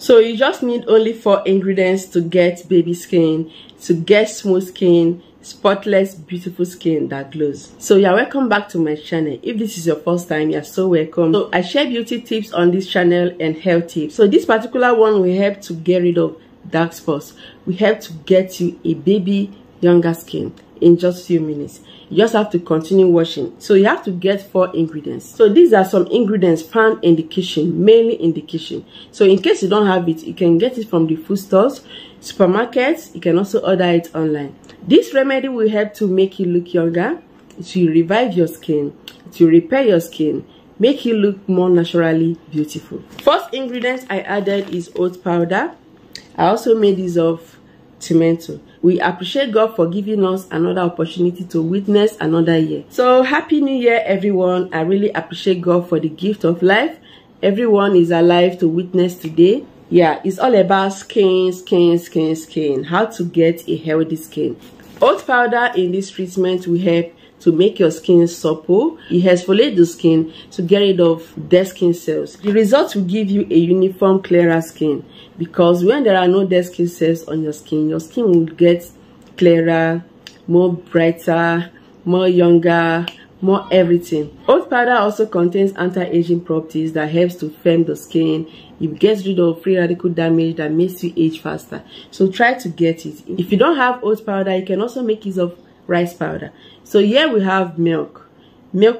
So you just need only 4 ingredients to get baby skin, to get smooth skin, spotless, beautiful skin that glows. So you're welcome back to my channel. If this is your first time, you're so welcome. So I share beauty tips on this channel and health tips. So this particular one will help to get rid of dark spots. We help to get you a baby younger skin in just few minutes. You just have to continue washing. So you have to get 4 ingredients. So these are some ingredients found in the kitchen, mainly in the kitchen. So in case you don't have it, you can get it from the food stores, supermarkets. You can also order it online. This remedy will help to make you look younger. It will revive your skin. It will repair your skin, make you look more naturally beautiful. First ingredient I added is oat powder. I also made this of tomato. We appreciate God for giving us another opportunity to witness another year. So happy new year, everyone. I really appreciate God for the gift of life. Everyone is alive to witness today. Yeah, it's all about skin. How to get a healthy skin. Oat powder in this treatment will help to make your skin supple. It exfoliates the skin to get rid of dead skin cells. The result will give you a uniform, clearer skin, because when there are no dead skin cells on your skin will get clearer, more brighter, more younger, more everything. Oat powder also contains anti-aging properties that helps to firm the skin. It gets rid of free radical damage that makes you age faster. So try to get it. If you don't have oat powder, you can also make use of rice powder. So here we have milk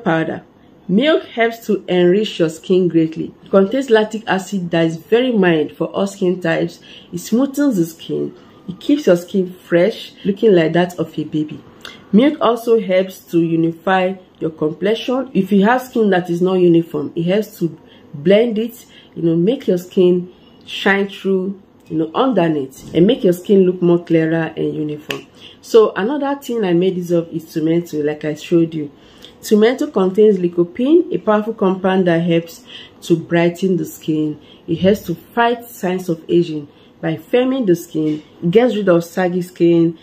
powder. Milk helps to enrich your skin greatly. It contains lactic acid that is very mild for all skin types. It smoothens the skin. It keeps your skin fresh, looking like that of a baby. Milk also helps to unify your complexion. If you have skin that is not uniform, it helps to blend it, make your skin shine through, underneath, and make your skin look more clearer and uniform. So another thing I made use of is tomato, like I showed you. Tomato contains lycopene, a powerful compound that helps to brighten the skin. It helps to fight signs of aging by firming the skin. It gets rid of saggy skin,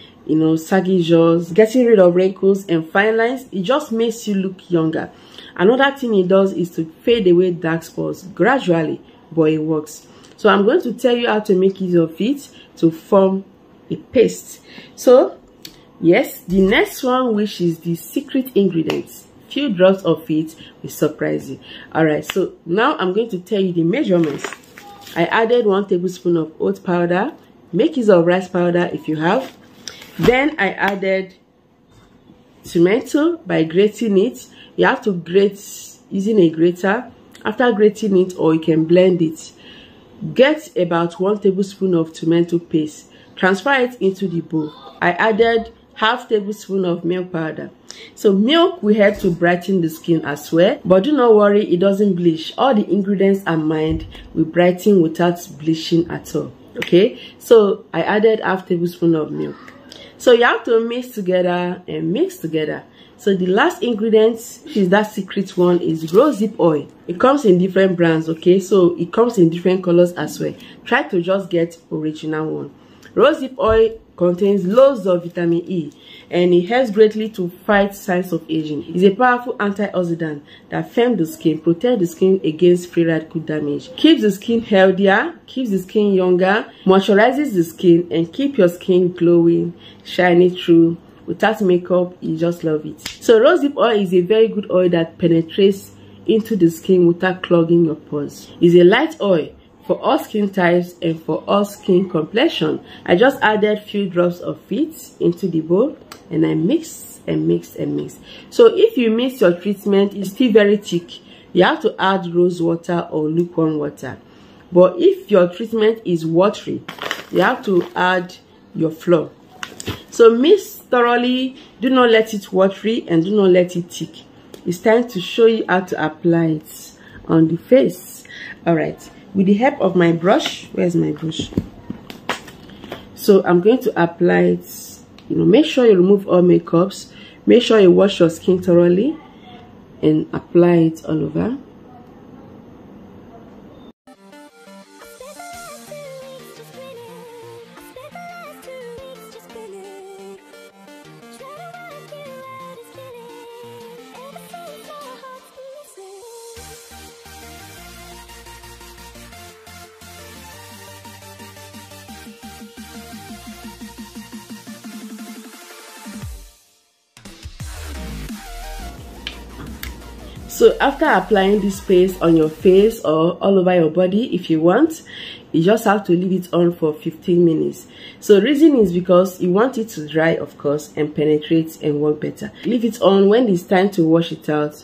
saggy jaws, getting rid of wrinkles and fine lines. It just makes you look younger. Another thing it does is to fade away dark spots gradually, but it works. So I'm going to tell you how to make use of it to form a paste. So yes, the next one, which is the secret ingredients, few drops of it will surprise you. All right, so now I'm going to tell you the measurements. I added 1 tablespoon of oat powder. Make use of rice powder if you have. Then I added tomato by grating it. You have to grate using a grater. After grating it, or you can blend it, get about 1 tablespoon of tomato paste. Transfer it into the bowl. I added half tablespoon of milk powder. So milk will help to brighten the skin as well, but do not worry, it doesn't bleach. All the ingredients are mild, will brighten without bleaching at all. Okay, so I added half tablespoon of milk. So you have to mix together and mix together. So the last ingredient, which is that secret one, is rosehip oil. It comes in different brands, okay? So it comes in different colors as well. Try to just get original one. Rosehip oil contains loads of vitamin E, and it helps greatly to fight signs of aging. It's a powerful antioxidant that firms the skin, protects the skin against free radical damage, keeps the skin healthier, keeps the skin younger, moisturizes the skin, and keep your skin glowing, shiny through. Without makeup, you just love it. So rosehip oil is a very good oil that penetrates into the skin without clogging your pores. It's a light oil for all skin types and for all skin complexion. I just added few drops of it into the bowl and I mix and mix and mix. So if you mix your treatment, it's still very thick, you have to add rose water or lukewarm water. But if your treatment is watery, you have to add your flour. So mix thoroughly, do not let it watery and do not let it thick. It's time to show you how to apply it on the face. All right, with the help of my brush, where's my brush? So I'm going to apply it. Make sure you remove all makeups. Make sure you wash your skin thoroughly and apply it all over. So after applying this paste on your face or all over your body, if you want, you just have to leave it on for 15 minutes. So the reason is because you want it to dry, of course, and penetrate and work better. Leave it on. When it's time to wash it out,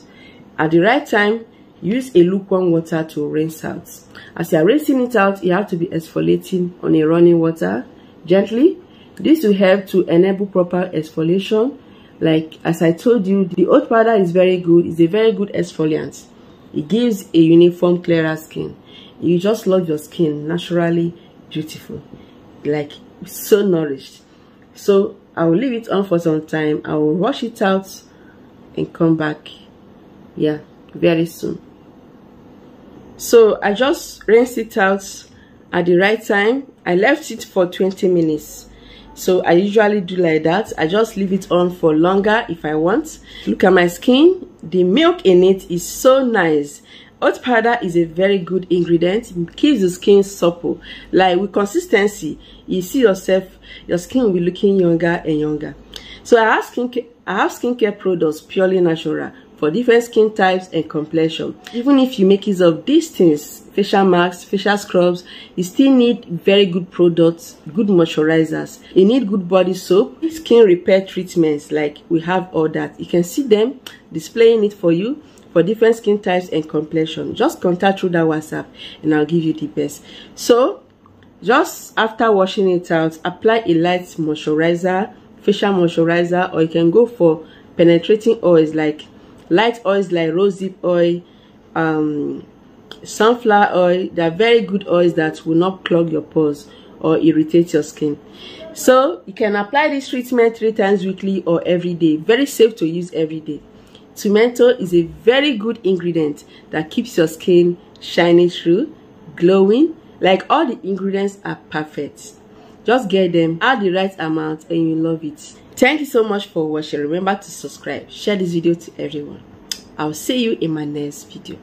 at the right time, use a lukewarm water to rinse out. As you are rinsing it out, you have to be exfoliating on a running water gently. This will help to enable proper exfoliation. Like as I told you, the oat powder is very good. It's a very good exfoliant. It gives a uniform, clearer skin. You just love your skin naturally beautiful, like so nourished. So I will leave it on for some time. I will wash it out and come back, yeah, very soon. So I just rinsed it out at the right time. I left it for 20 minutes. So I usually do like that. I just leave it on for longer if I want. Look at my skin. The milk in it is so nice. Oat powder is a very good ingredient. It keeps the skin supple. Like with consistency, you see yourself, your skin will be looking younger and younger. So I have skincare products purely natural for different skin types and complexion. Even if you make use of these things, facial masks, facial scrubs, you still need very good products, good moisturizers. You need good body soap, skin repair treatments, like we have all that. You can see them displaying it for you for different skin types and complexion. Just contact through that WhatsApp and I'll give you the best. So just after washing it out, apply a light moisturizer, facial moisturizer, or you can go for penetrating oils like light oils like rosehip oil, sunflower oil. They are very good oils that will not clog your pores or irritate your skin. So you can apply this treatment 3 times weekly or every day. Very safe to use every day. Tomato is a very good ingredient that keeps your skin shining through, glowing. Like all the ingredients are perfect. Just get them, add the right amount, and you love it. Thank you so much for watching. Remember to subscribe, share this video to everyone. I'll see you in my next video.